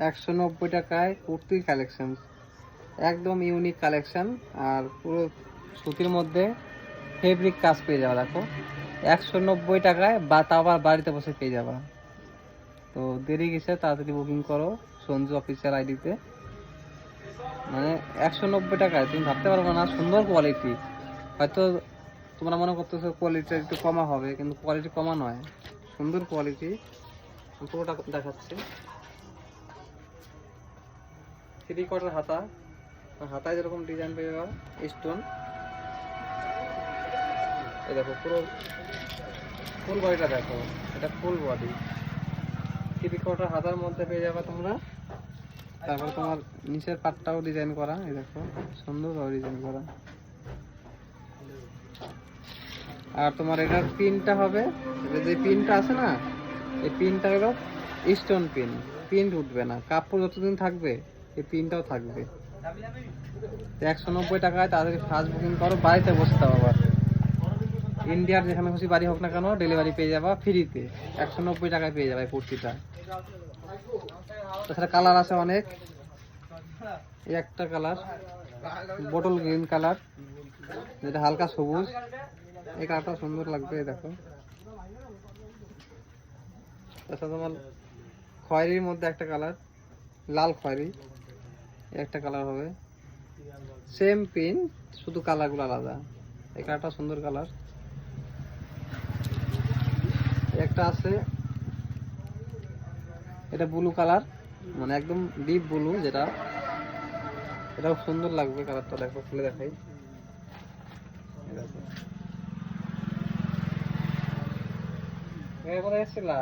190 টাকায় কুর্তির কালেকশন, একদম ইউনিক কালেকশন। আর পুরো সুতির মধ্যে ফেব্রিক কাজ পেয়ে যাওয়া, দেখো 190 টাকায়, বা তা আবার বাড়িতে বসে পেয়ে যাবা। তো দেরি গেছে, তাড়াতাড়ি বুকিং করো সঞ্জু অফিসিয়াল আইডিতে। মানে 190 টাকায় তুমি ভাবতে পারবো না, সুন্দর কোয়ালিটি। হয়তো তোমরা মনে করতেছো কোয়ালিটি একটু কমা হবে, কিন্তু কোয়ালিটি কমা নয়, সুন্দর কোয়ালিটি। পুরোটা দেখাচ্ছি। 3/4 হাতা, হাতায় যেরকম ডিজাইন পেয়ে যাবে স্টোন। এই দেখো পুরো ফুল বডিটা দেখো, এটা ফুল বডি 3/4 হাতার মধ্যে পেয়ে যাবে তোমরা। তারপর তোমার নিচের পাটটাও ডিজাইন করা, এই দেখো সুন্দরভাবে ডিজাইন করা। আর তোমার এটার পিনটা হবে, যে পিনটা আছে না, এই পিনটা হলো স্টোন পিন, প্রিন্ট উঠবে না, কাপড় যতদিন থাকবে এই পিনটাও থাকবে। 190 টাকায় তাদেরকে ফার্স্ট বুকিং করো, বাড়িতে বসতে হবে। আবার ইন্ডিয়ার যেখানে খুশি বাড়ি হোক না কেন, ডেলিভারি পেয়ে যাবা ফ্রিতে। 190 টাকায় পেয়ে যাবে কুর্তিটা। তাছাড়া কালার আছে অনেক, এই একটা কালার বটল গ্রিন কালার, যেটা হালকা সবুজ, এই কালারটা সুন্দর লাগবে, দেখো। তাছাড়া তোমার খয়েরির মধ্যে একটা কালার, লাল খয়েরি, একটা কালার হবে, সেম পিন, শুধু কালারগুলো আলাদা। এই কালারটা সুন্দর কালার। একটা আছে, এটা ব্লু কালার, মানে একদম ডিপ ব্লু, যেটা এটাও সুন্দর লাগবে কালারটা, দেখো খুলে দেখাই। এরপরে এসেছিলা